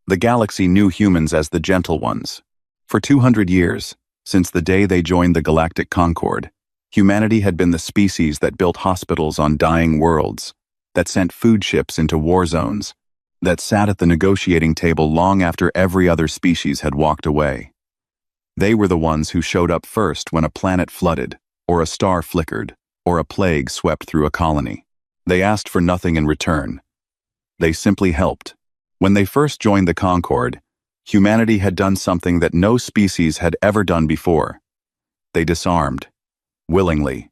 The galaxy knew humans as the gentle ones. For 200 years, since the day they joined the Galactic Concord, humanity had been the species that built hospitals on dying worlds, that sent food ships into war zones, that sat at the negotiating table long after every other species had walked away. They were the ones who showed up first when a planet flooded, or a star flickered, or a plague swept through a colony. They asked for nothing in return. They simply helped. When they first joined the Concord, humanity had done something that no species had ever done before. They disarmed. Willingly.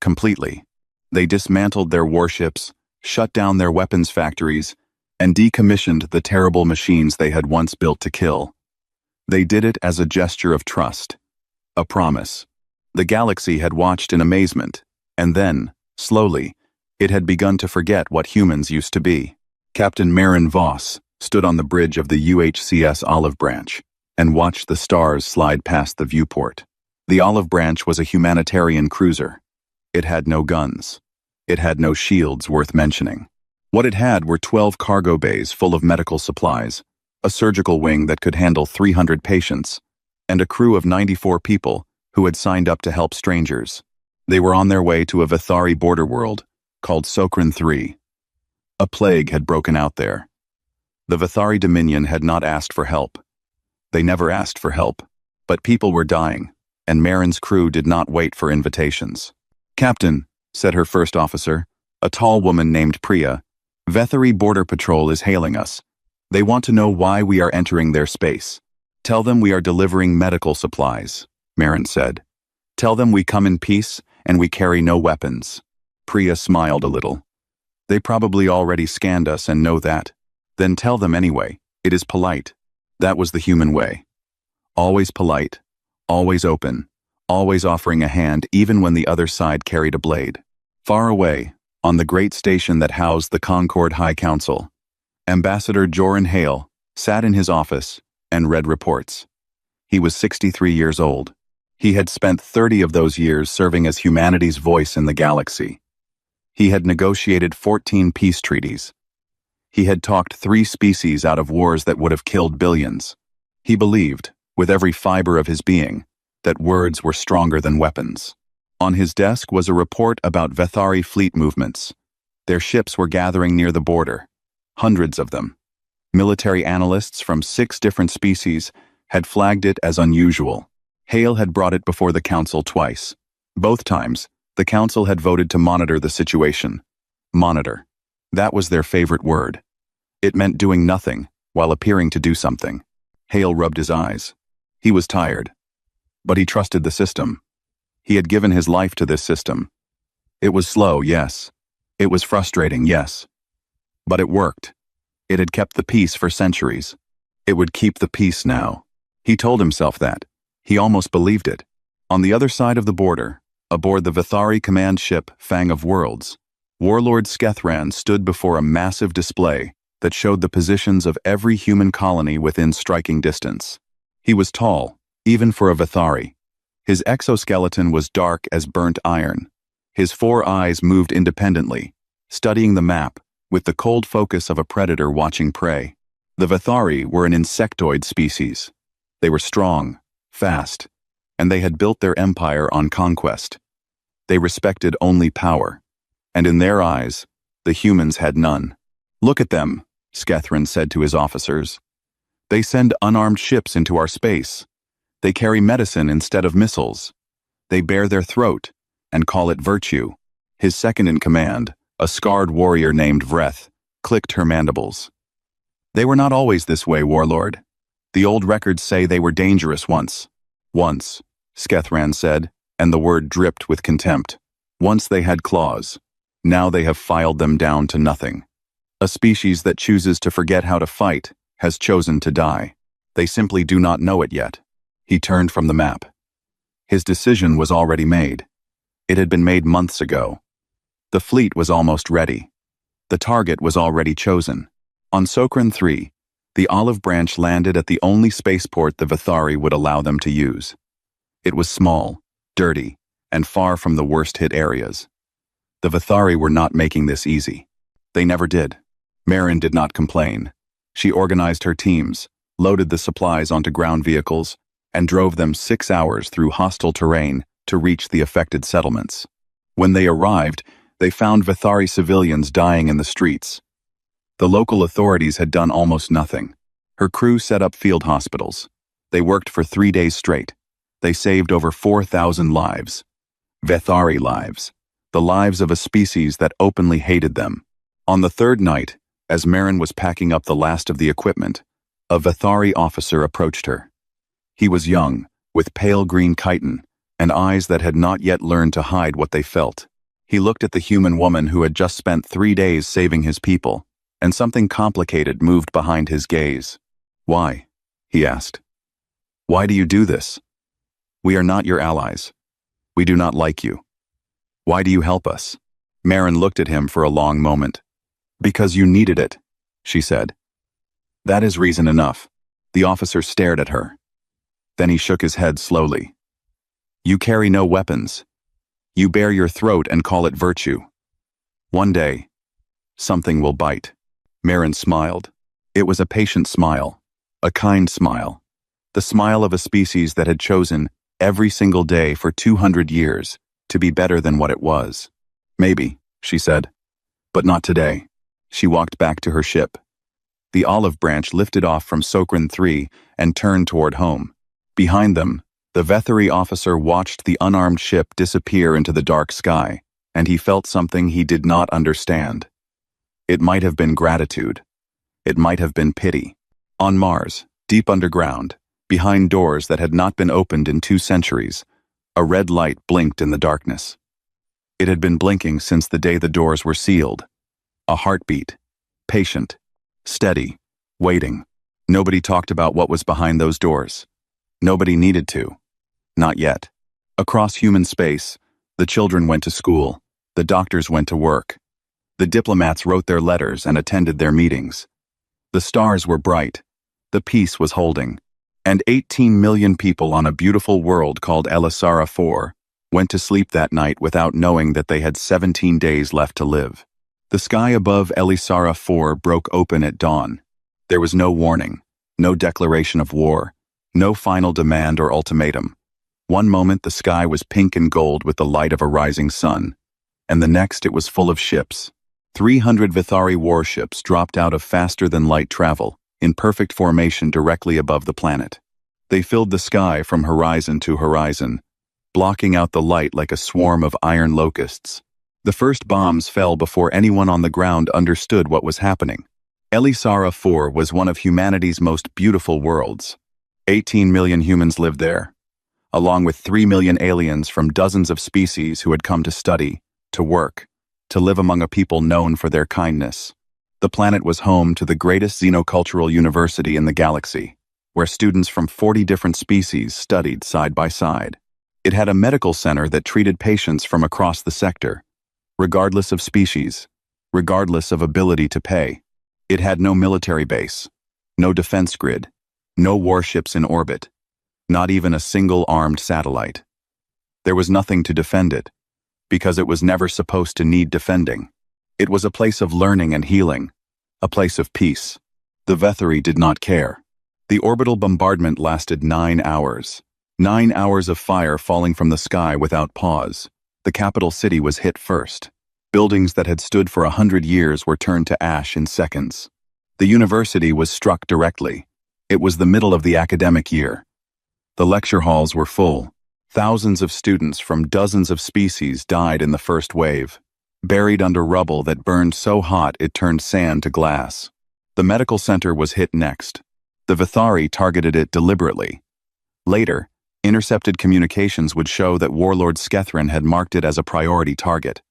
Completely. They dismantled their warships, shut down their weapons factories, and decommissioned the terrible machines they had once built to kill. They did it as a gesture of trust. A promise. The galaxy had watched in amazement, and then, slowly, it had begun to forget what humans used to be. Captain Marin Voss stood on the bridge of the UHCS Olive Branch and watched the stars slide past the viewport. The Olive Branch was a humanitarian cruiser. It had no guns. It had no shields worth mentioning. What it had were 12 cargo bays full of medical supplies, a surgical wing that could handle 300 patients, and a crew of 94 people who had signed up to help strangers. They were on their way to a Vithari border world called Sokran 3. A plague had broken out there. The Vithari Dominion had not asked for help. They never asked for help, but people were dying, and Marin's crew did not wait for invitations. "Captain," said her first officer, a tall woman named Priya, "Vethari Border Patrol is hailing us. They want to know why we are entering their space." "Tell them we are delivering medical supplies," Marin said. "Tell them we come in peace and we carry no weapons." Priya smiled a little. "They probably already scanned us and know that. Then tell them anyway. It is polite." That was the human way. Always polite, always open, always offering a hand even when the other side carried a blade. Far away, on the great station that housed the Concord High Council, Ambassador Joran Hale sat in his office and read reports. He was 63 years old. He had spent 30 of those years serving as humanity's voice in the galaxy. He had negotiated 14 peace treaties. He had talked 3 species out of wars that would have killed billions. He believed, with every fiber of his being, that words were stronger than weapons. On his desk was a report about Vethari fleet movements. Their ships were gathering near the border. Hundreds of them. Military analysts from 6 different species had flagged it as unusual. Hale had brought it before the council twice. Both times, the council had voted to monitor the situation. Monitor. That was their favorite word. It meant doing nothing while appearing to do something. Hale rubbed his eyes. He was tired. But he trusted the system. He had given his life to this system. It was slow, yes. It was frustrating, yes. But it worked. It had kept the peace for centuries. It would keep the peace now. He told himself that. He almost believed it. On the other side of the border, aboard the Vithari command ship Fang of Worlds, Warlord Skethran stood before a massive display that showed the positions of every human colony within striking distance. He was tall, even for a Vithari. His exoskeleton was dark as burnt iron. His 4 eyes moved independently, studying the map with the cold focus of a predator watching prey. The Vithari were an insectoid species. They were strong, fast, and they had built their empire on conquest. They respected only power, and in their eyes, the humans had none. "Look at them," Skethran said to his officers. "They send unarmed ships into our space. They carry medicine instead of missiles. They bare their throat and call it virtue." His second in command, a scarred warrior named Vreth, clicked her mandibles. "They were not always this way, Warlord. The old records say they were dangerous once." "Once," Skethran said, and the word dripped with contempt. "Once they had claws. Now they have filed them down to nothing. A species that chooses to forget how to fight has chosen to die. They simply do not know it yet." He turned from the map. His decision was already made. It had been made months ago. The fleet was almost ready. The target was already chosen. On Sokran 3, the Olive Branch landed at the only spaceport the Vithari would allow them to use. It was small, dirty, and far from the worst-hit areas. The Vithari were not making this easy. They never did. Marin did not complain. She organized her teams, loaded the supplies onto ground vehicles, and drove them 6 hours through hostile terrain to reach the affected settlements. When they arrived, they found Vithari civilians dying in the streets. The local authorities had done almost nothing. Her crew set up field hospitals. They worked for 3 days straight. They saved over 4,000 lives. Vithari lives. The lives of a species that openly hated them. On the third night, as Marin was packing up the last of the equipment, a Vithari officer approached her. He was young, with pale green chitin, and eyes that had not yet learned to hide what they felt. He looked at the human woman who had just spent 3 days saving his people, and something complicated moved behind his gaze. "Why?" he asked. "Why do you do this? We are not your allies. We do not like you. Why do you help us?" Marin looked at him for a long moment. "Because you needed it," she said. "That is reason enough." The officer stared at her. Then he shook his head slowly. "You carry no weapons. You bare your throat and call it virtue. One day, something will bite." Marin smiled. It was a patient smile, a kind smile, the smile of a species that had chosen, every single day for 200 years, to be better than what it was. "Maybe," she said, "but not today." She walked back to her ship. The olive branch lifted off from Sokran 3 and turned toward home. Behind them, the Vethari officer watched the unarmed ship disappear into the dark sky, and he felt something he did not understand. It might have been gratitude. It might have been pity. On Mars, deep underground, behind doors that had not been opened in 2 centuries, a red light blinked in the darkness. It had been blinking since the day the doors were sealed. A heartbeat, patient, steady, waiting. Nobody talked about what was behind those doors. Nobody needed to. Not yet. Across human space, the children went to school, the doctors went to work. The diplomats wrote their letters and attended their meetings. The stars were bright. The peace was holding. And 18 million people on a beautiful world called Elisara 4 went to sleep that night without knowing that they had 17 days left to live. The sky above Elisara 4 broke open at dawn. There was no warning, no declaration of war, no final demand or ultimatum. One moment the sky was pink and gold with the light of a rising sun, and the next it was full of ships. 300 Vithari warships dropped out of faster-than-light travel, in perfect formation directly above the planet. They filled the sky from horizon to horizon, blocking out the light like a swarm of iron locusts. The first bombs fell before anyone on the ground understood what was happening. Elisara 4 was one of humanity's most beautiful worlds. 18 million humans lived there, along with 3 million aliens from dozens of species who had come to study, to work, to live among a people known for their kindness. The planet was home to the greatest xenocultural university in the galaxy, where students from 40 different species studied side by side. It had a medical center that treated patients from across the sector, regardless of species, regardless of ability to pay. It had no military base, no defense grid, no warships in orbit, not even a single armed satellite. There was nothing to defend it, because it was never supposed to need defending. It was a place of learning and healing, a place of peace. The Vethari did not care. The orbital bombardment lasted 9 hours. 9 hours of fire falling from the sky without pause. The capital city was hit first. Buildings that had stood for 100 years were turned to ash in seconds. The university was struck directly. It was the middle of the academic year. The lecture halls were full. Thousands of students from dozens of species died in the first wave, buried under rubble that burned so hot it turned sand to glass. The medical center was hit next. The Vithari targeted it deliberately. Later, intercepted communications would show that Warlord Skethrin had marked it as a priority target.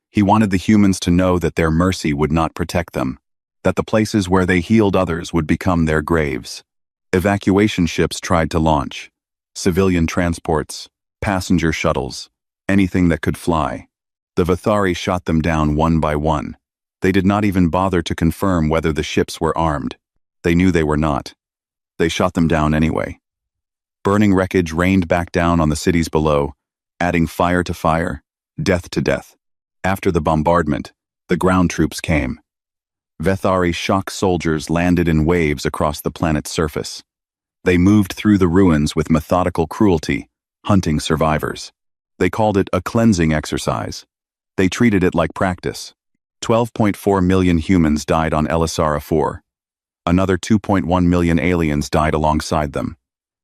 He wanted the humans to know that their mercy would not protect them, that the places where they healed others would become their graves. Evacuation ships tried to launch. Civilian transports, passenger shuttles, anything that could fly. The Vithari shot them down one by one. They did not even bother to confirm whether the ships were armed. They knew they were not. They shot them down anyway. Burning wreckage rained back down on the cities below, adding fire to fire, death to death. After the bombardment, the ground troops came. Vethari shock soldiers landed in waves across the planet's surface. They moved through the ruins with methodical cruelty, hunting survivors. They called it a cleansing exercise. They treated it like practice. 12.4 million humans died on Elisara 4. Another 2.1 million aliens died alongside them.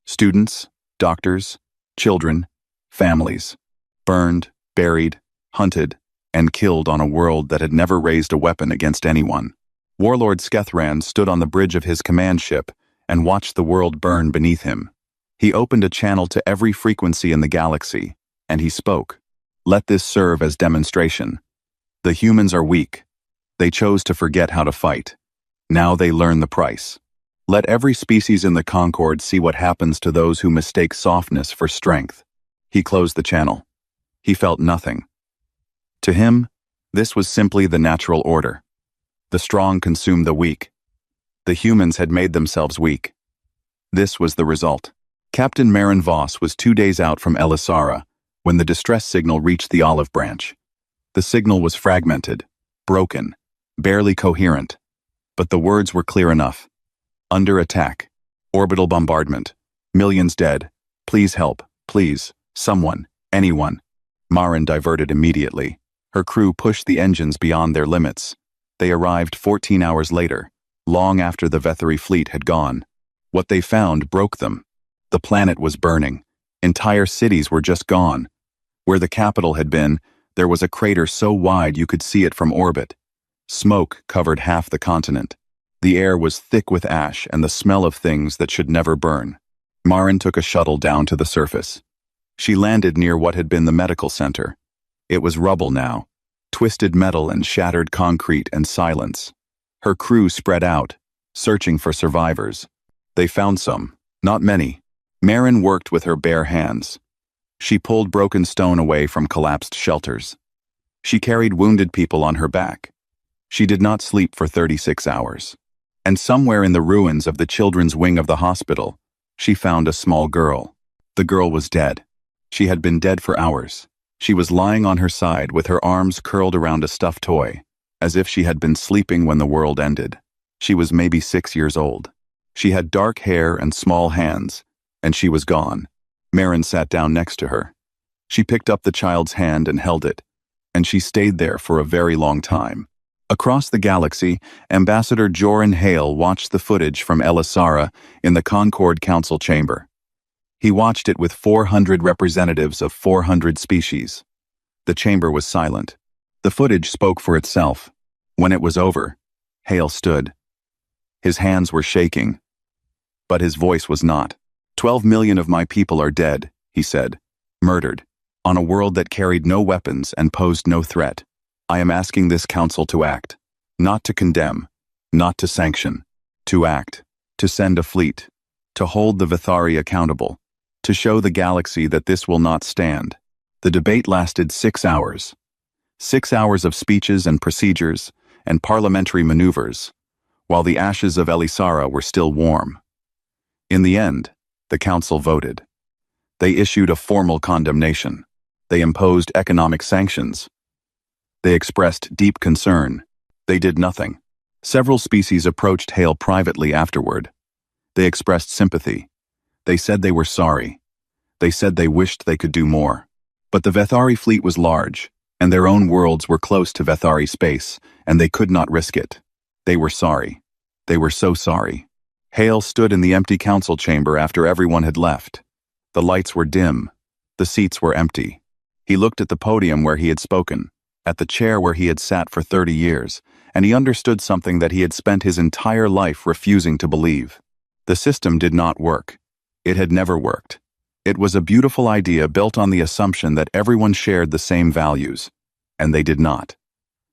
Students, doctors, children, families. Burned, buried, hunted, and killed on a world that had never raised a weapon against anyone. Warlord Skethran stood on the bridge of his command ship and watched the world burn beneath him. He opened a channel to every frequency in the galaxy, and he spoke. Let this serve as demonstration. The humans are weak. They chose to forget how to fight. Now they learn the price. Let every species in the Concord see what happens to those who mistake softness for strength. He closed the channel. He felt nothing. To him, this was simply the natural order. The strong consume the weak. The humans had made themselves weak. This was the result. Captain Marin Voss was 2 days out from Elisara when the distress signal reached the olive branch. The signal was fragmented, broken, barely coherent, but the words were clear enough. Under attack. Orbital bombardment. Millions dead. Please help. Please. Someone. Anyone. Marin diverted immediately. Her crew pushed the engines beyond their limits. They arrived 14 hours later, long after the Vethari fleet had gone. What they found broke them. The planet was burning. Entire cities were just gone. Where the capital had been, there was a crater so wide you could see it from orbit. Smoke covered half the continent. The air was thick with ash and the smell of things that should never burn. Marin took a shuttle down to the surface. She landed near what had been the medical center. It was rubble now, twisted metal and shattered concrete and silence. Her crew spread out, searching for survivors. They found some, not many. Marin worked with her bare hands. She pulled broken stone away from collapsed shelters. She carried wounded people on her back. She did not sleep for 36 hours. And somewhere in the ruins of the children's wing of the hospital, she found a small girl. The girl was dead. She had been dead for hours. She was lying on her side with her arms curled around a stuffed toy, as if she had been sleeping when the world ended. She was maybe 6 years old. She had dark hair and small hands, and she was gone. Marin sat down next to her. She picked up the child's hand and held it, and she stayed there for a very long time. Across the galaxy, Ambassador Joran Hale watched the footage from Elisara in the Concord Council chamber. He watched it with 400 representatives of 400 species. The chamber was silent. The footage spoke for itself. When it was over, Hale stood. His hands were shaking, but his voice was not. 12 million of my people are dead, he said, murdered, on a world that carried no weapons and posed no threat. I am asking this council to act, not to condemn, not to sanction, to act, to send a fleet, to hold the Vethari accountable, to show the galaxy that this will not stand. The debate lasted 6 hours. 6 hours of speeches and procedures and parliamentary maneuvers, while the ashes of Elisara were still warm. In the end, the council voted. They issued a formal condemnation. They imposed economic sanctions. They expressed deep concern. They did nothing. Several species approached Hale privately afterward. They expressed sympathy. They said they were sorry. They said they wished they could do more. But the Vethari fleet was large, and their own worlds were close to Vethari space, and they could not risk it. They were sorry. They were so sorry. Hale stood in the empty council chamber after everyone had left. The lights were dim. The seats were empty. He looked at the podium where he had spoken, at the chair where he had sat for 30 years, and he understood something that he had spent his entire life refusing to believe. The system did not work. It had never worked. It was a beautiful idea built on the assumption that everyone shared the same values, and they did not.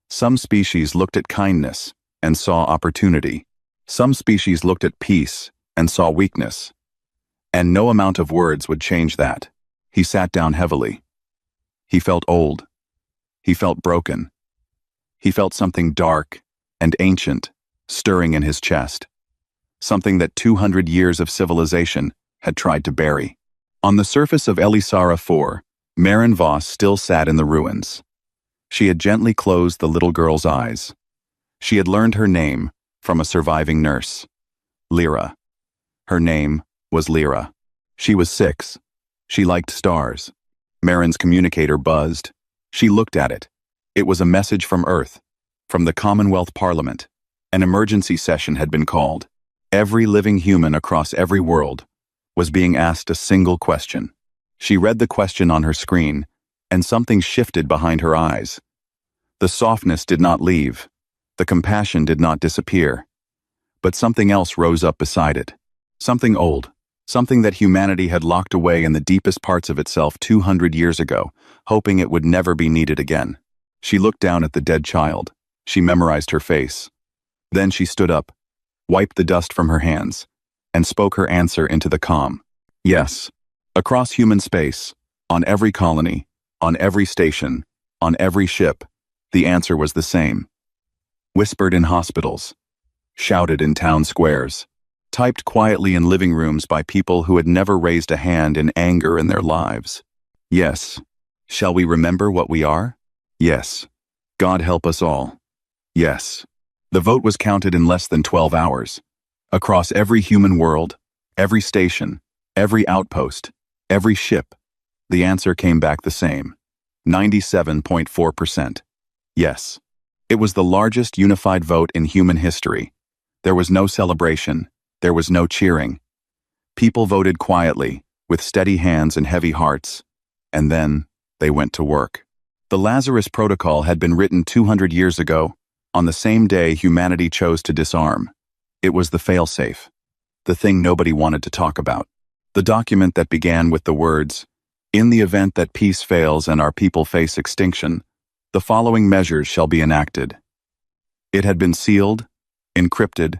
Some species looked at kindness and saw opportunity. Some species looked at peace and saw weakness. And no amount of words would change that. He sat down heavily. He felt old. He felt broken. He felt something dark and ancient stirring in his chest. Something that 200 years of civilization had tried to bury. On the surface of Elisara 4, Marin Voss still sat in the ruins. She had gently closed the little girl's eyes. She had learned her name from a surviving nurse. Lyra. Her name was Lyra. She was 6. She liked stars. Marin's communicator buzzed. She looked at it. It was a message from Earth, from the Commonwealth Parliament. An emergency session had been called. Every living human across every world was being asked a single question. She read the question on her screen, and something shifted behind her eyes. The softness did not leave. The compassion did not disappear. But something else rose up beside it. Something old. Something that humanity had locked away in the deepest parts of itself 200 years ago, hoping it would never be needed again. She looked down at the dead child. She memorized her face. Then she stood up, wiped the dust from her hands, and spoke her answer into the calm. Yes. Across human space, on every colony, on every station, on every ship, the answer was the same. Whispered in hospitals, shouted in town squares, typed quietly in living rooms by people who had never raised a hand in anger in their lives. Yes. Shall we remember what we are? Yes. God help us all. Yes. The vote was counted in less than 12 hours. Across every human world, every station, every outpost, every ship, the answer came back the same. 97.4%. Yes. It was the largest unified vote in human history. There was no celebration. There was no cheering. People voted quietly, with steady hands and heavy hearts, and then they went to work. The Lazarus Protocol had been written 200 years ago, on the same day humanity chose to disarm. It was the failsafe, the thing nobody wanted to talk about. The document that began with the words, "In the event that peace fails and our people face extinction, the following measures shall be enacted." It had been sealed, encrypted,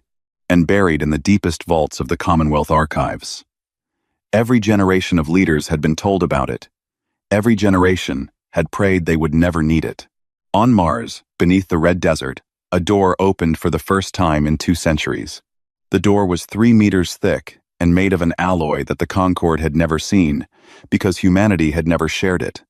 and buried in the deepest vaults of the Commonwealth archives. Every generation of leaders had been told about it. Every generation had prayed they would never need it. On Mars, beneath the red desert, a door opened for the first time in 2 centuries. The door was 3 meters thick and made of an alloy that the Concorde had never seen, because humanity had never shared it.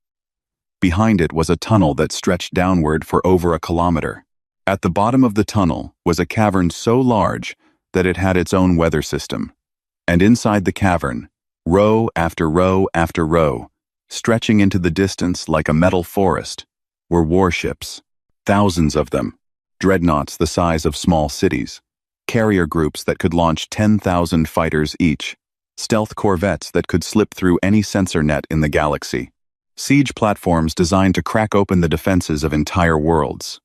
Behind it was a tunnel that stretched downward for over a kilometer. At the bottom of the tunnel was a cavern so large that it had its own weather system. And inside the cavern, row after row after row, stretching into the distance like a metal forest, were warships. Thousands of them. Dreadnoughts the size of small cities. Carrier groups that could launch 10,000 fighters each. Stealth corvettes that could slip through any sensor net in the galaxy. Siege platforms designed to crack open the defenses of entire worlds.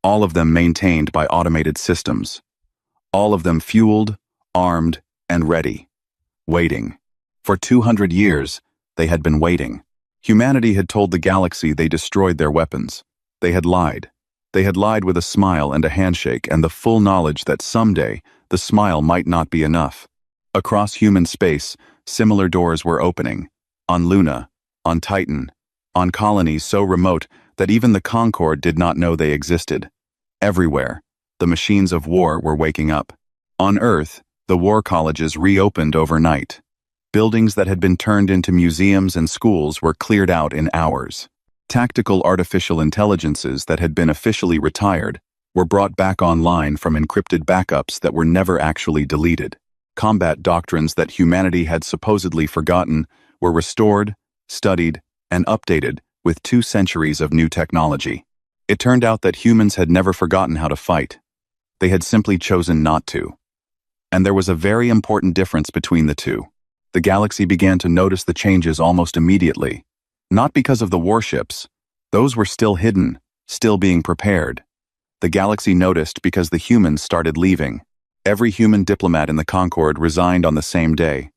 All of them maintained by automated systems. All of them fueled, armed, and ready. Waiting. For 200 years, they had been waiting. Humanity had told the galaxy they destroyed their weapons. They had lied. They had lied with a smile and a handshake and the full knowledge that someday the smile might not be enough. Across human space, similar doors were opening. On Luna, on Titan, on colonies so remote that even the Concorde did not know they existed. Everywhere, the machines of war were waking up. On Earth, the war colleges reopened overnight. Buildings that had been turned into museums and schools were cleared out in hours. Tactical artificial intelligences that had been officially retired were brought back online from encrypted backups that were never actually deleted. Combat doctrines that humanity had supposedly forgotten were restored, studied, and updated with 2 centuries of new technology. It turned out that humans had never forgotten how to fight. They had simply chosen not to. And there was a very important difference between the two. The galaxy began to notice the changes almost immediately. Not because of the warships. Those were still hidden, still being prepared. The galaxy noticed because the humans started leaving. Every human diplomat in the Concorde resigned on the same day.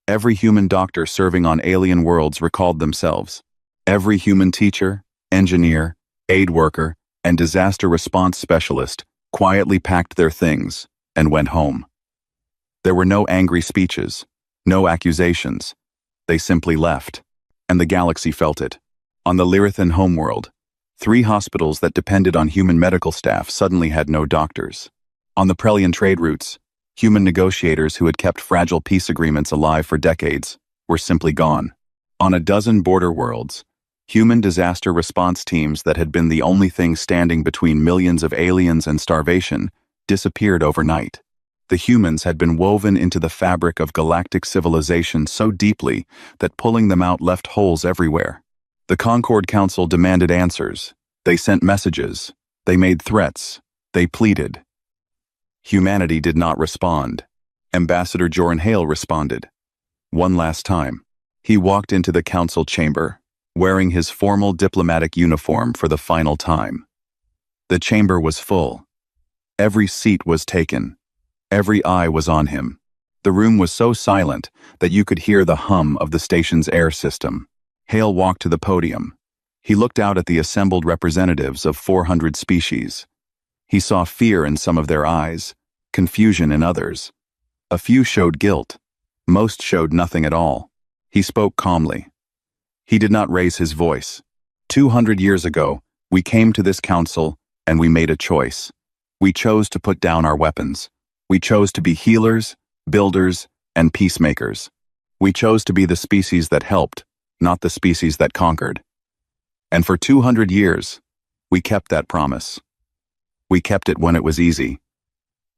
Every human doctor serving on alien worlds recalled themselves. Every human teacher, engineer, aid worker, and disaster response specialist quietly packed their things and went home. There were no angry speeches, no accusations. They simply left. And the galaxy felt it. On the Lyrithan homeworld, 3 hospitals that depended on human medical staff suddenly had no doctors. On the Prelian trade routes, human negotiators who had kept fragile peace agreements alive for decades were simply gone. On a dozen border worlds, Human disaster response teams that had been the only thing standing between millions of aliens and starvation disappeared overnight. The humans had been woven into the fabric of galactic civilization so deeply that pulling them out left holes everywhere. The Concord Council demanded answers. They sent messages. They made threats. They pleaded. Humanity did not respond. Ambassador Joran Hale responded. One last time. He walked into the council chamber, wearing his formal diplomatic uniform for the final time. The chamber was full. Every seat was taken. Every eye was on him. The room was so silent that you could hear the hum of the station's air system. Hale walked to the podium. He looked out at the assembled representatives of 400 species. He saw fear in some of their eyes, confusion in others. A few showed guilt. Most showed nothing at all. He spoke calmly. He did not raise his voice. 200 years ago, we came to this council and we made a choice. We chose to put down our weapons. We chose to be healers, builders, and peacemakers. We chose to be the species that helped, not the species that conquered. And for 200 years, we kept that promise. We kept it when it was easy.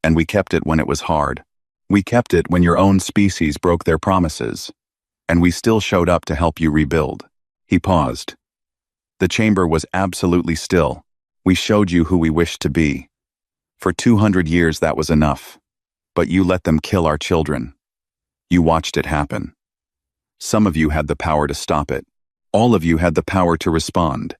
And we kept it when it was hard. We kept it when your own species broke their promises. And we still showed up to help you rebuild. He paused. The chamber was absolutely still. We showed you who we wished to be. For 200 years that was enough. But you let them kill our children. You watched it happen. Some of you had the power to stop it. All of you had the power to respond.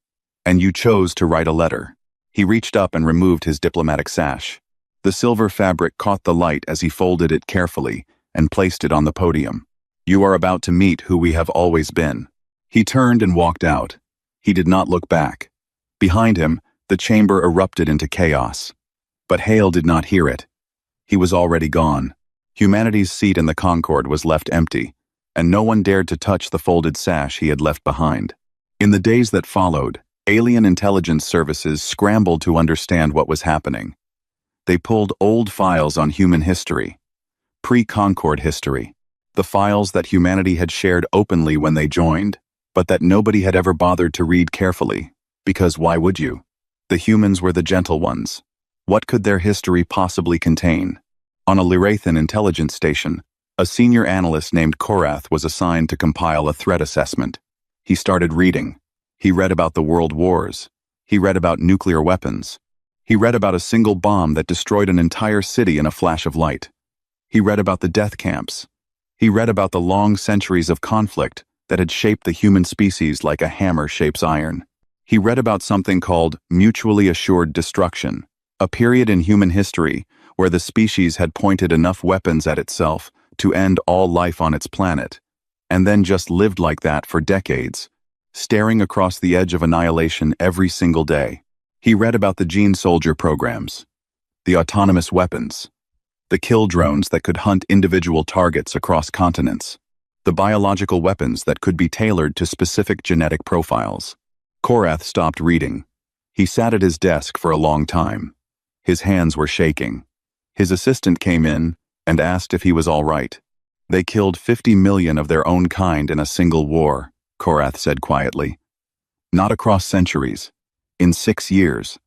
And you chose to write a letter. He reached up and removed his diplomatic sash. The silver fabric caught the light as he folded it carefully and placed it on the podium. You are about to meet who we have always been. He turned and walked out. He did not look back. Behind him, the chamber erupted into chaos. But Hale did not hear it. He was already gone. Humanity's seat in the Concorde was left empty, and no one dared to touch the folded sash he had left behind. In the days that followed, alien intelligence services scrambled to understand what was happening. They pulled old files on human history, pre-Concorde history, the files that humanity had shared openly when they joined, but that nobody had ever bothered to read carefully, because why would you? The humans were the gentle ones. What could their history possibly contain? On a Lyrathan intelligence station, a senior analyst named Korath was assigned to compile a threat assessment. He started reading. He read about the world wars. He read about nuclear weapons. He read about a single bomb that destroyed an entire city in a flash of light. He read about the death camps. He read about the long centuries of conflict that had shaped the human species like a hammer shapes iron. He read about something called mutually assured destruction, a period in human history where the species had pointed enough weapons at itself to end all life on its planet, and then just lived like that for decades, staring across the edge of annihilation every single day. He read about the gene soldier programs, the autonomous weapons, the kill drones that could hunt individual targets across continents, the biological weapons that could be tailored to specific genetic profiles. Korath stopped reading. He sat at his desk for a long time. His hands were shaking. His assistant came in and asked if he was all right. They killed 50 million of their own kind in a single war, Korath said quietly. Not across centuries. In 6 years.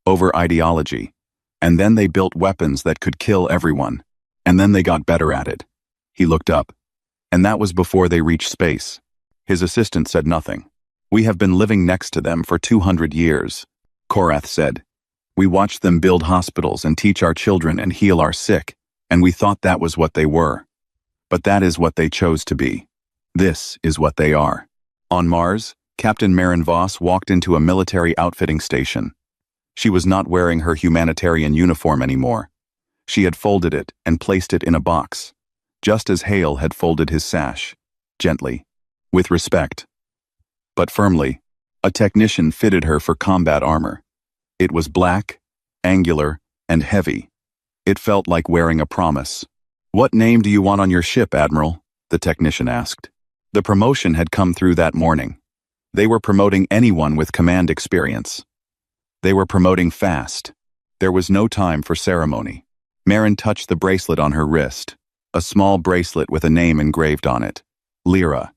Over ideology. And then they built weapons that could kill everyone. And then they got better at it. He looked up. And that was before they reached space. His assistant said nothing. We have been living next to them for 200 years, Korath said. We watched them build hospitals and teach our children and heal our sick, and we thought that was what they were. But that is what they chose to be. This is what they are. On Mars, Captain Marin Voss walked into a military outfitting station. She was not wearing her humanitarian uniform anymore. She had folded it and placed it in a box, just as Hale had folded his sash, gently, with respect. But firmly, a technician fitted her for combat armor. It was black, angular, and heavy. It felt like wearing a promise. What name do you want on your ship, Admiral? The technician asked. The promotion had come through that morning. They were promoting anyone with command experience. They were promoting fast. There was no time for ceremony. Marin touched the bracelet on her wrist, a small bracelet with a name engraved on it. Lyra.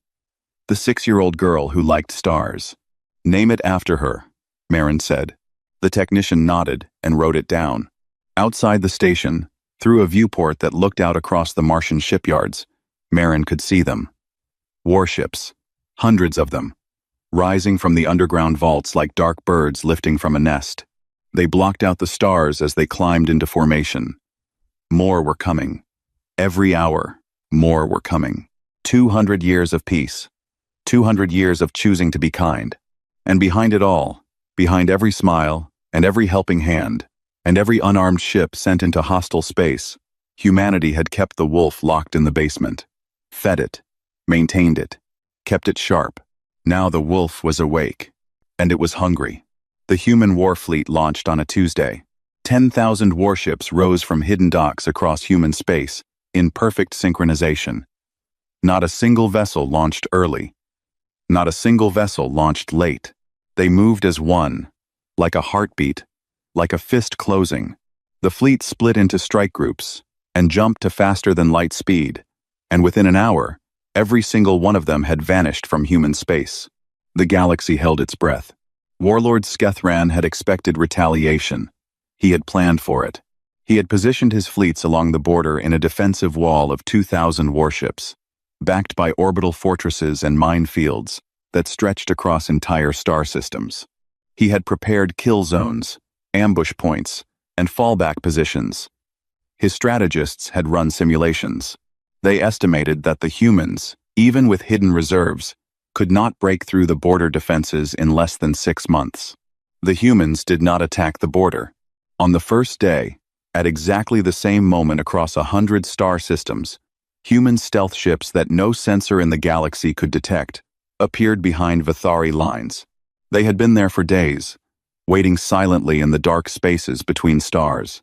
The 6-year-old girl who liked stars. Name it after her, Marin said. The technician nodded and wrote it down. Outside the station, through a viewport that looked out across the Martian shipyards, Marin could see them. Warships, hundreds of them, rising from the underground vaults like dark birds lifting from a nest. They blocked out the stars as they climbed into formation. More were coming. Every hour, more were coming. 200 years of peace. 200 years of choosing to be kind. And behind it all, behind every smile, and every helping hand, and every unarmed ship sent into hostile space, humanity had kept the wolf locked in the basement. Fed it, maintained it, kept it sharp. Now the wolf was awake, and it was hungry. The human war fleet launched on a Tuesday. 10,000 warships rose from hidden docks across human space, in perfect synchronization. Not a single vessel launched early. Not a single vessel launched late. They moved as one, like a heartbeat, like a fist closing. The fleet split into strike groups and jumped to faster than light speed, and within an hour, every single one of them had vanished from human space. The galaxy held its breath. Warlord Skethran had expected retaliation. He had planned for it. He had positioned his fleets along the border in a defensive wall of 2,000 warships, backed by orbital fortresses and minefields that stretched across entire star systems. He had prepared kill zones, ambush points, and fallback positions. His strategists had run simulations. They estimated that the humans, even with hidden reserves, could not break through the border defenses in less than 6 months. The humans did not attack the border. On the first day, at exactly the same moment across 100 star systems, human stealth ships that no sensor in the galaxy could detect appeared behind Vithari lines. They had been there for days, waiting silently in the dark spaces between stars.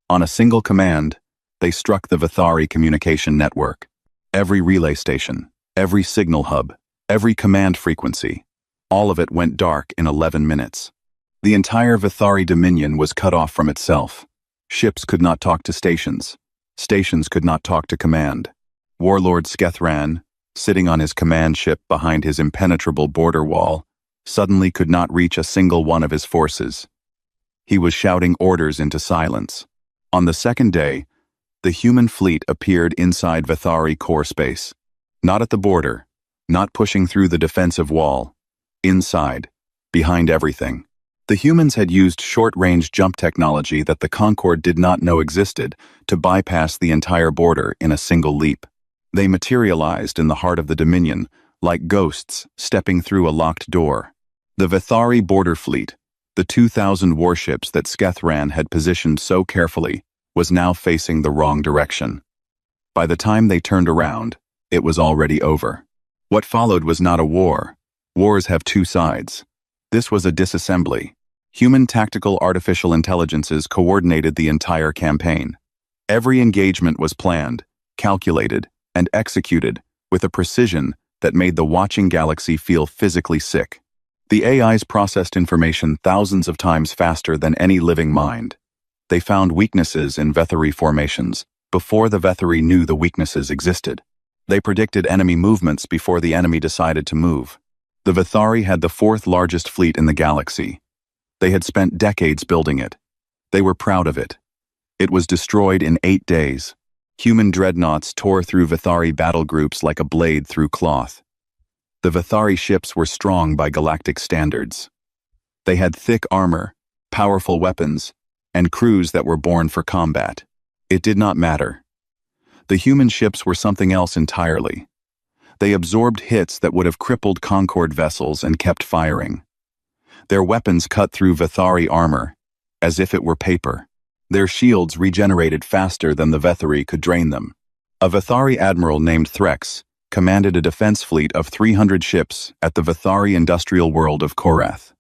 On a single command, they struck the Vithari communication network. Every relay station, every signal hub, every command frequency, all of it went dark in 11 minutes. The entire Vithari dominion was cut off from itself. Ships could not talk to stations. Stations could not talk to command. Warlord Skethran, sitting on his command ship behind his impenetrable border wall, suddenly could not reach a single one of his forces. He was shouting orders into silence. On the second day, the human fleet appeared inside Vithari core space. Not at the border, not pushing through the defensive wall. Inside, behind everything. The humans had used short-range jump technology that the Concord did not know existed to bypass the entire border in a single leap. They materialized in the heart of the Dominion, like ghosts stepping through a locked door. The Vithari border fleet, the 2,000 warships that Skethran had positioned so carefully, was now facing the wrong direction. By the time they turned around, it was already over. What followed was not a war. Wars have two sides. This was a disassembly. Human tactical artificial intelligences coordinated the entire campaign. Every engagement was planned, calculated, and executed with a precision that made the watching galaxy feel physically sick. The AIs processed information thousands of times faster than any living mind. They found weaknesses in Vithari formations before the Vithari knew the weaknesses existed. They predicted enemy movements before the enemy decided to move. The Vithari had the fourth largest fleet in the galaxy. They had spent decades building it. They were proud of it. It was destroyed in 8 days. Human dreadnoughts tore through Vithari battle groups like a blade through cloth. The Vithari ships were strong by galactic standards. They had thick armor, powerful weapons, and crews that were born for combat. It did not matter. The human ships were something else entirely. They absorbed hits that would have crippled Concord vessels and kept firing. Their weapons cut through Vithari armor, as if it were paper. Their shields regenerated faster than the Vithari could drain them. A Vithari admiral named Threx commanded a defense fleet of 300 ships at the Vithari industrial world of Korath.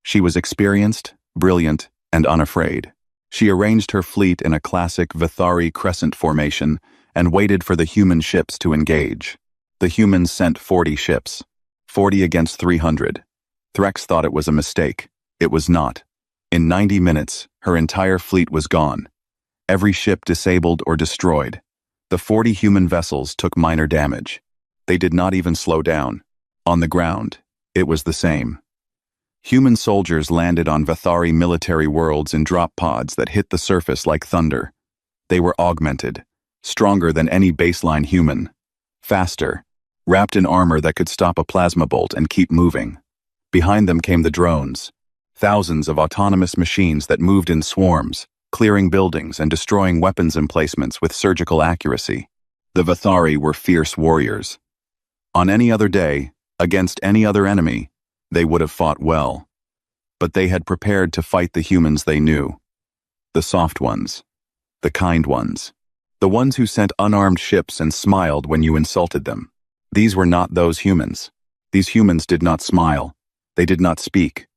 She was experienced, brilliant, and unafraid. She arranged her fleet in a classic Vithari crescent formation and waited for the human ships to engage. The humans sent 40 ships, 40 against 300. Threx thought it was a mistake. It was not. In 90 minutes, her entire fleet was gone. Every ship disabled or destroyed. The 40 human vessels took minor damage. They did not even slow down. On the ground, it was the same. Human soldiers landed on Vathari military worlds in drop pods that hit the surface like thunder. They were augmented, stronger than any baseline human, faster, wrapped in armor that could stop a plasma bolt and keep moving. Behind them came the drones, thousands of autonomous machines that moved in swarms, clearing buildings and destroying weapons emplacements with surgical accuracy. The Vathari were fierce warriors. On any other day, against any other enemy, they would have fought well. But they had prepared to fight the humans they knew. The soft ones. The kind ones. The ones who sent unarmed ships and smiled when you insulted them. These were not those humans. These humans did not smile. They did not speak.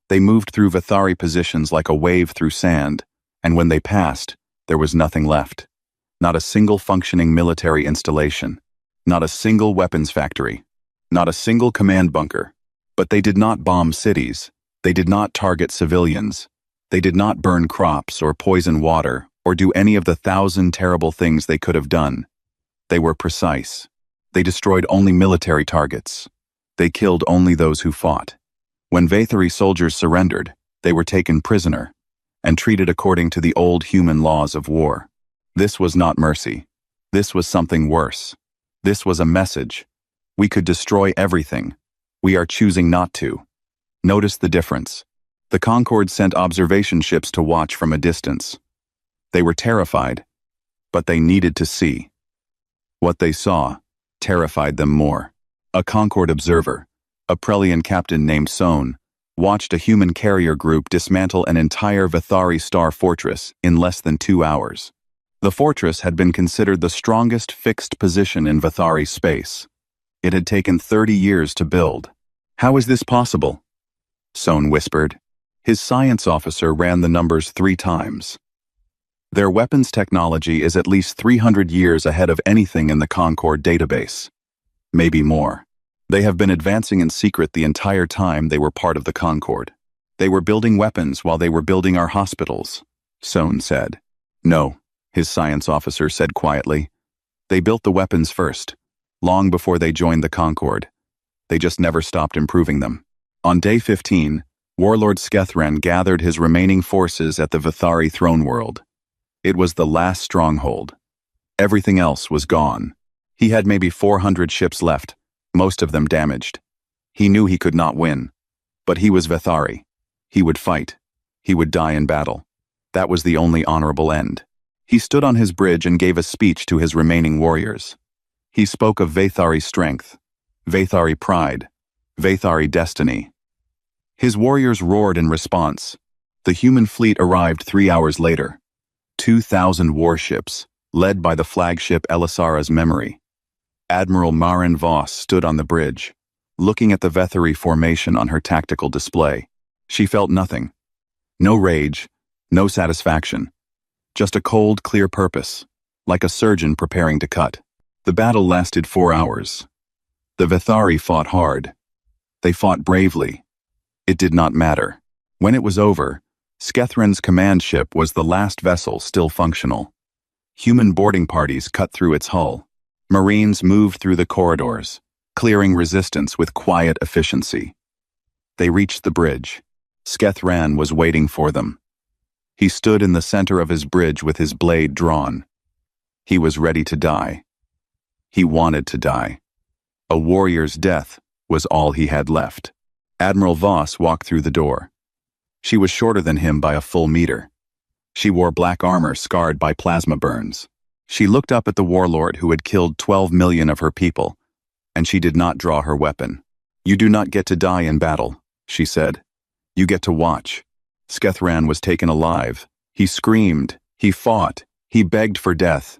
They moved through Vathari positions like a wave through sand, and when they passed, there was nothing left. Not a single functioning military installation. Not a single weapons factory. Not a single command bunker. But they did not bomb cities. They did not target civilians. They did not burn crops or poison water or do any of the 1,000 terrible things they could have done. They were precise. They destroyed only military targets. They killed only those who fought. When Vathari soldiers surrendered, they were taken prisoner and treated according to the old human laws of war. This was not mercy. This was something worse. This was a message. We could destroy everything. We are choosing not to. Notice the difference. The Concorde sent observation ships to watch from a distance. They were terrified, but they needed to see. What they saw terrified them more. A Concorde observer, a Prelian captain named Sohn, watched a human carrier group dismantle an entire Vathari star fortress in less than 2 hours. The fortress had been considered the strongest fixed position in Vathari space. It had taken 30 years to build. How is this possible? Sohn whispered. His science officer ran the numbers 3 times. Their weapons technology is at least 300 years ahead of anything in the Concorde database. Maybe more. They have been advancing in secret the entire time they were part of the Concorde. They were building weapons while they were building our hospitals, Sohn said. No, his science officer said quietly. They built the weapons first, long before they joined the Concorde. They just never stopped improving them. On day 15, Warlord Skethran gathered his remaining forces at the Vathari throne world. It was the last stronghold. Everything else was gone. He had maybe 400 ships left, most of them damaged. He knew he could not win. But he was Vathari. He would fight. He would die in battle. That was the only honorable end. He stood on his bridge and gave a speech to his remaining warriors. He spoke of Vathari strength, Vathari pride, Vathari destiny. His warriors roared in response. The human fleet arrived 3 hours later. 2,000 warships, led by the flagship Elisara's Memory. Admiral Maren Voss stood on the bridge, looking at the Vathari formation on her tactical display. She felt nothing. No rage, no satisfaction. Just a cold, clear purpose, like a surgeon preparing to cut. The battle lasted 4 hours. The Vathari fought hard. They fought bravely. It did not matter. When it was over, Skethran's command ship was the last vessel still functional. Human boarding parties cut through its hull. Marines moved through the corridors, clearing resistance with quiet efficiency. They reached the bridge. Skethran was waiting for them. He stood in the center of his bridge with his blade drawn. He was ready to die. He wanted to die. A warrior's death was all he had left. Admiral Voss walked through the door. She was shorter than him by a full meter. She wore black armor scarred by plasma burns. She looked up at the warlord who had killed 12 million of her people, and she did not draw her weapon. You do not get to die in battle, she said. You get to watch. Skethran was taken alive. He screamed. He fought. He begged for death.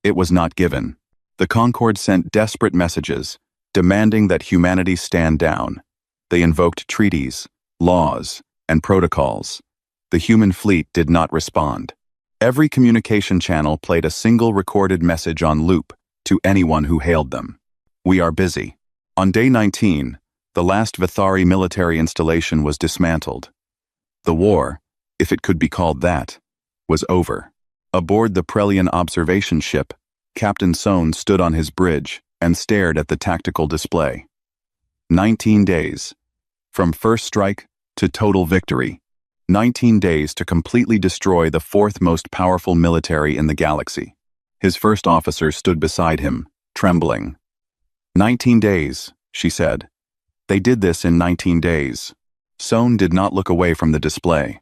It was not given. The Concorde sent desperate messages, demanding that humanity stand down. They invoked treaties, laws, and protocols. The human fleet did not respond. Every communication channel played a single recorded message on loop to anyone who hailed them. We are busy. On day 19, the last Vathari military installation was dismantled. The war, if it could be called that, was over. Aboard the Prelian observation ship, Captain Sohn stood on his bridge and stared at the tactical display. 19 days. From first strike to total victory. 19 days to completely destroy the fourth most powerful military in the galaxy. His first officer stood beside him, trembling. 19 days, she said. They did this in 19 days. Sohn did not look away from the display.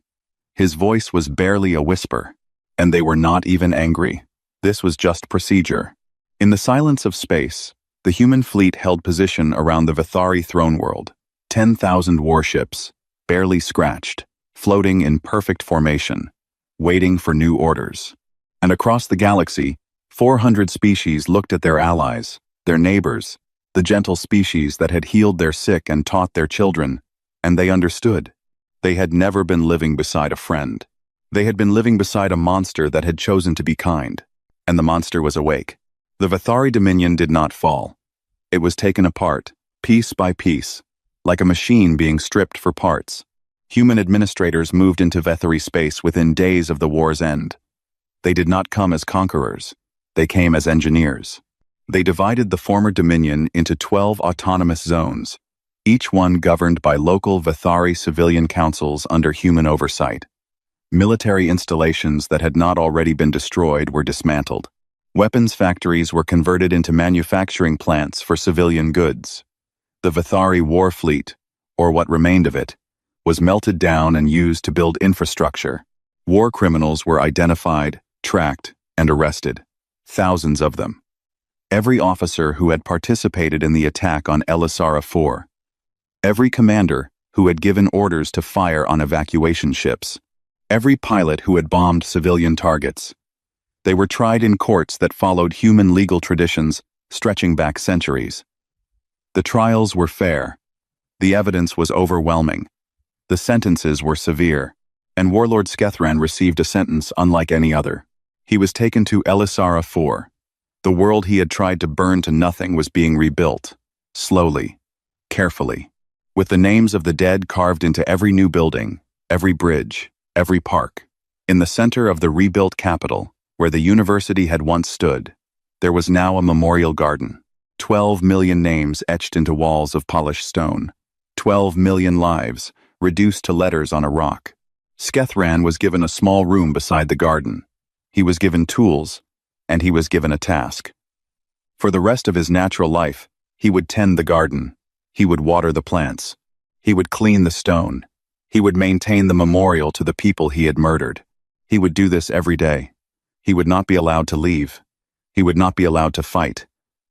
His voice was barely a whisper, and they were not even angry. This was just procedure. In the silence of space, the human fleet held position around the Vithari throne world. 10,000 warships, barely scratched, floating in perfect formation, waiting for new orders. And across the galaxy, 400 species looked at their allies, their neighbors, the gentle species that had healed their sick and taught their children, and they understood. They had never been living beside a friend. They had been living beside a monster that had chosen to be kind, and the monster was awake. The Vithari Dominion did not fall. It was taken apart, piece by piece, like a machine being stripped for parts. Human administrators moved into Vithari space within days of the war's end. They did not come as conquerors. They came as engineers. They divided the former Dominion into 12 autonomous zones, each one governed by local Vithari civilian councils under human oversight. Military installations that had not already been destroyed were dismantled. Weapons factories were converted into manufacturing plants for civilian goods. The Vithari war fleet, or what remained of it, was melted down and used to build infrastructure. War criminals were identified, tracked, and arrested. Thousands of them. Every officer who had participated in the attack on Elisara 4. Every commander who had given orders to fire on evacuation ships. Every pilot who had bombed civilian targets. They were tried in courts that followed human legal traditions stretching back centuries. The trials were fair. The evidence was overwhelming. The sentences were severe, and Warlord Skethran received a sentence unlike any other. He was taken to Elisara 4. The world he had tried to burn to nothing was being rebuilt, slowly, carefully, with the names of the dead carved into every new building, every bridge, every park. In the center of the rebuilt capital, where the university had once stood, there was now a memorial garden. 12 million names etched into walls of polished stone. 12 million lives, reduced to letters on a rock. Skethran was given a small room beside the garden. He was given tools, and he was given a task. For the rest of his natural life, he would tend the garden. He would water the plants. He would clean the stone. He would maintain the memorial to the people he had murdered. He would do this every day. He would not be allowed to leave. He would not be allowed to fight.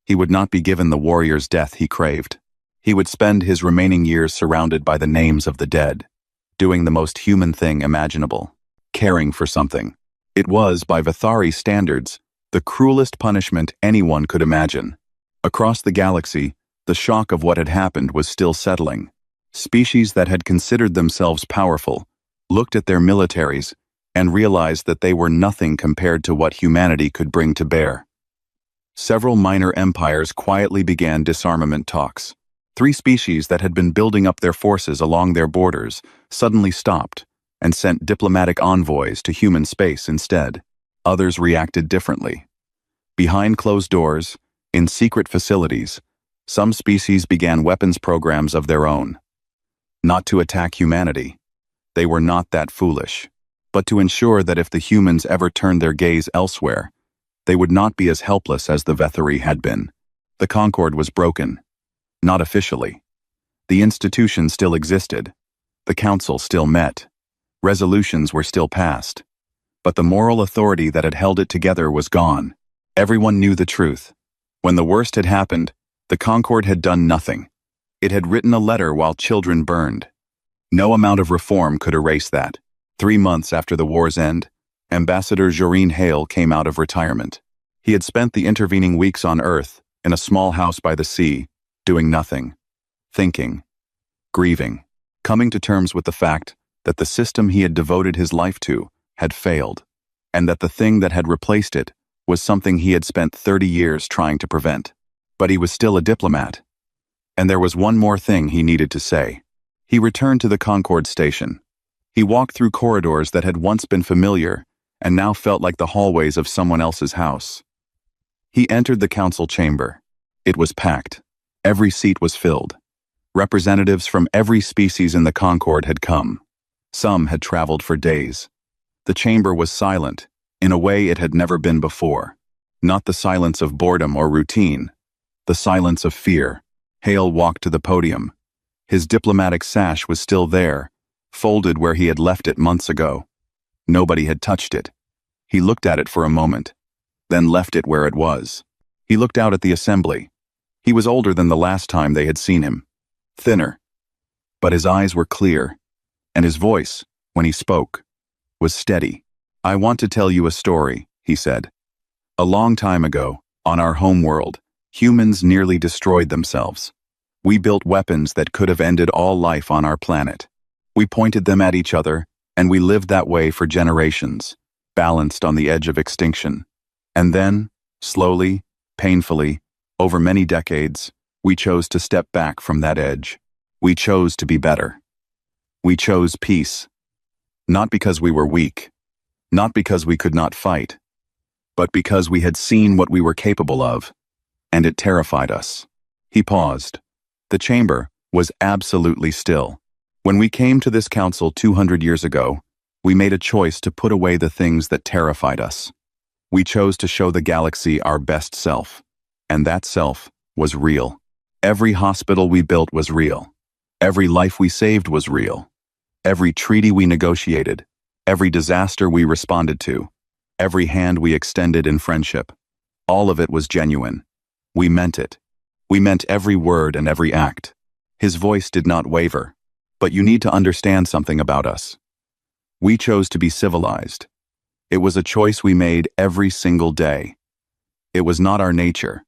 He would not be given the warrior's death he craved. He would spend his remaining years surrounded by the names of the dead, doing the most human thing imaginable, caring for something. It was, by Vithari standards, the cruelest punishment anyone could imagine. Across the galaxy, the shock of what had happened was still settling. Species that had considered themselves powerful looked at their militaries and realized that they were nothing compared to what humanity could bring to bear. Several minor empires quietly began disarmament talks. 3 species that had been building up their forces along their borders suddenly stopped and sent diplomatic envoys to human space instead. Others reacted differently. Behind closed doors, in secret facilities, some species began weapons programs of their own. Not to attack humanity. They were not that foolish. But to ensure that if the humans ever turned their gaze elsewhere, they would not be as helpless as the Vithari had been. The Concord was broken. Not officially. The institution still existed. The council still met. Resolutions were still passed. But the moral authority that had held it together was gone. Everyone knew the truth. When the worst had happened, the Concord had done nothing. It had written a letter while children burned. No amount of reform could erase that. 3 months after the war's end, Ambassador Joreen Hale came out of retirement. He had spent the intervening weeks on Earth, in a small house by the sea, doing nothing, thinking, grieving, coming to terms with the fact that the system he had devoted his life to had failed, and that the thing that had replaced it was something he had spent 30 years trying to prevent. But he was still a diplomat. And there was one more thing he needed to say. He returned to the Concord station. He walked through corridors that had once been familiar and now felt like the hallways of someone else's house. He entered the council chamber. It was packed. Every seat was filled. Representatives from every species in the Concorde had come. Some had traveled for days. The chamber was silent, in a way it had never been before. Not the silence of boredom or routine, the silence of fear. Hale walked to the podium. His diplomatic sash was still there, folded where he had left it months ago. Nobody had touched it. He looked at it for a moment, then left it where it was. He looked out at the assembly. He was older than the last time they had seen him, thinner. But his eyes were clear, and his voice, when he spoke, was steady. "I want to tell you a story," he said. "A long time ago, on our home world, humans nearly destroyed themselves. We built weapons that could have ended all life on our planet. We pointed them at each other, and we lived that way for generations, balanced on the edge of extinction. And then, slowly, painfully, over many decades, we chose to step back from that edge. We chose to be better. We chose peace. Not because we were weak, not because we could not fight, but because we had seen what we were capable of, and it terrified us." He paused. The chamber was absolutely still. "When we came to this council 200 years ago, we made a choice to put away the things that terrified us. We chose to show the galaxy our best self, and that self was real. Every hospital we built was real. Every life we saved was real. Every treaty we negotiated, every disaster we responded to, every hand we extended in friendship, all of it was genuine. We meant it. We meant every word and every act." His voice did not waver. "But you need to understand something about us. We chose to be civilized. It was a choice we made every single day. It was not our nature.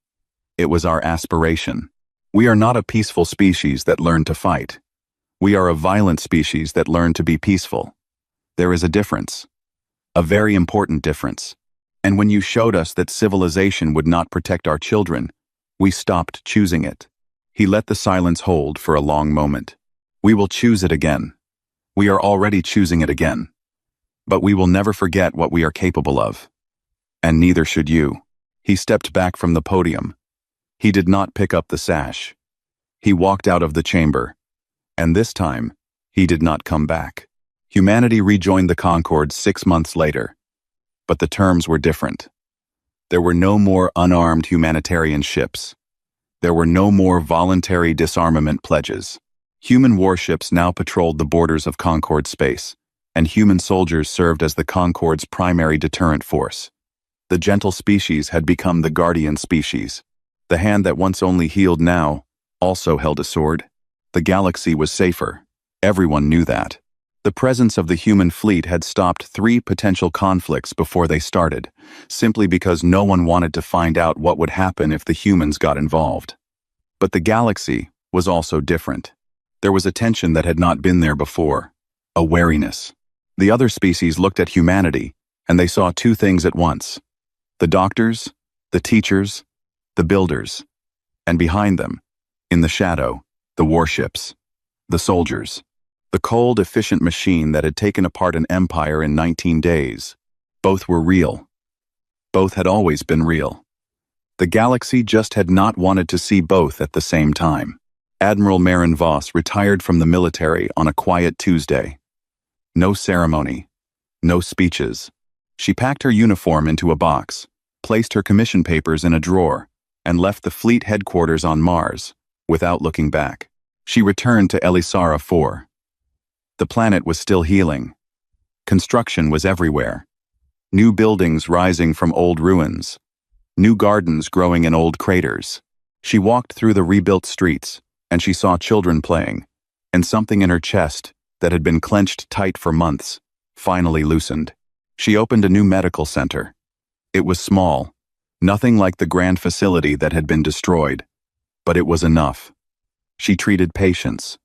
It was our aspiration. We are not a peaceful species that learned to fight. We are a violent species that learned to be peaceful. There is a difference. A very important difference. And when you showed us that civilization would not protect our children, we stopped choosing it." He let the silence hold for a long moment. "We will choose it again. We are already choosing it again. But we will never forget what we are capable of. And neither should you." He stepped back from the podium. He did not pick up the sash. He walked out of the chamber. And this time, he did not come back. Humanity rejoined the Concorde 6 months later. But the terms were different. There were no more unarmed humanitarian ships. There were no more voluntary disarmament pledges. Human warships now patrolled the borders of Concorde space, and human soldiers served as the Concorde's primary deterrent force. The gentle species had become the guardian species. The hand that once only healed now also held a sword. The galaxy was safer. Everyone knew that. The presence of the human fleet had stopped 3 potential conflicts before they started, simply because no one wanted to find out what would happen if the humans got involved. But the galaxy was also different. There was a tension that had not been there before, a wariness. The other species looked at humanity, and they saw 2 things at once: the doctors, the teachers, the builders, and behind them, in the shadow, the warships, the soldiers. The cold, efficient machine that had taken apart an empire in 19 days. Both were real. Both had always been real. The galaxy just had not wanted to see both at the same time. Admiral Maren Voss retired from the military on a quiet Tuesday. No ceremony. No speeches. She packed her uniform into a box, placed her commission papers in a drawer, and left the fleet headquarters on Mars, without looking back. She returned to Elisara 4. The planet was still healing. Construction was everywhere. New buildings rising from old ruins. New gardens growing in old craters. She walked through the rebuilt streets, and she saw children playing, and something in her chest that had been clenched tight for months finally loosened. She opened a new medical center. It was small, nothing like the grand facility that had been destroyed, but it was enough. She treated patients.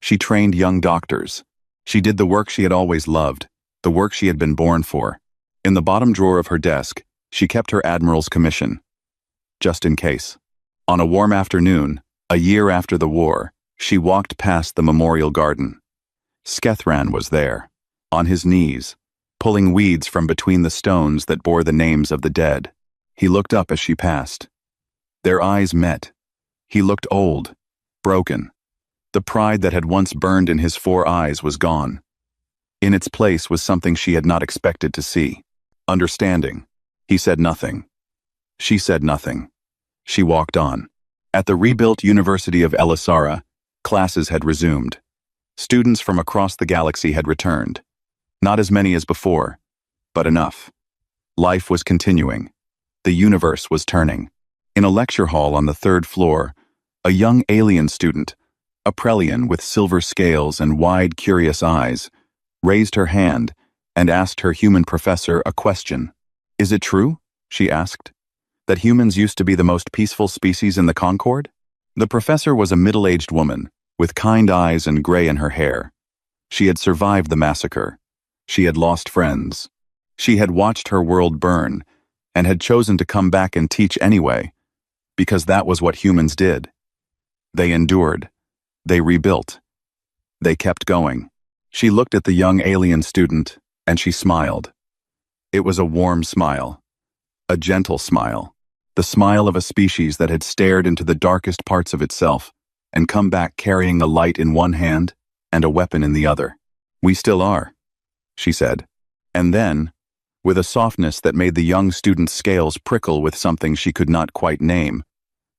She trained young doctors. She did the work she had always loved, the work she had been born for. In the bottom drawer of her desk, she kept her admiral's commission, just in case. On a warm afternoon, a year after the war, she walked past the memorial garden. Skethran was there, on his knees, pulling weeds from between the stones that bore the names of the dead. He looked up as she passed. Their eyes met. He looked old, broken, The pride that had once burned in his 4 eyes was gone. In its place was something she had not expected to see. Understanding. He said nothing. She said nothing. She walked on. At the rebuilt University of Elisara, classes had resumed. Students from across the galaxy had returned. Not as many as before, but enough. Life was continuing. The universe was turning. In a lecture hall on the 3rd floor, a young alien student, a Prelian with silver scales and wide, curious eyes, raised her hand and asked her human professor a question. "Is it true," she asked, "that humans used to be the most peaceful species in the Concord?" The professor was a middle-aged woman, with kind eyes and gray in her hair. She had survived the massacre. She had lost friends. She had watched her world burn, and had chosen to come back and teach anyway, because that was what humans did. They endured. They rebuilt. They kept going. She looked at the young alien student, and she smiled. It was a warm smile. A gentle smile. The smile of a species that had stared into the darkest parts of itself and come back carrying a light in one hand and a weapon in the other. "We still are," she said. And then, with a softness that made the young student's scales prickle with something she could not quite name,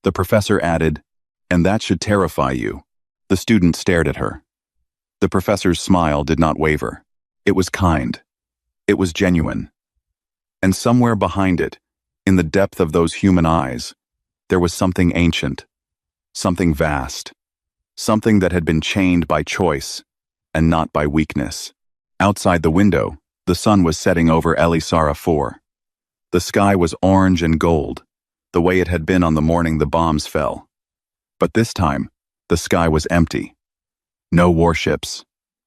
the professor added, "And that should terrify you." The student stared at her. The professor's smile did not waver. It was kind. It was genuine. And somewhere behind it, in the depth of those human eyes, there was something ancient, something vast, something that had been chained by choice and not by weakness. Outside the window, the sun was setting over Elisara 4. The sky was orange and gold, the way it had been on the morning the bombs fell. But this time, the sky was empty. No warships,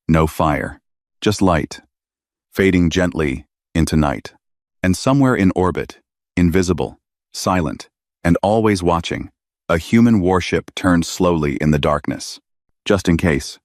no fire, just light, fading gently into night. And somewhere in orbit, invisible, silent, and always watching, a human warship turned slowly in the darkness. Just in case,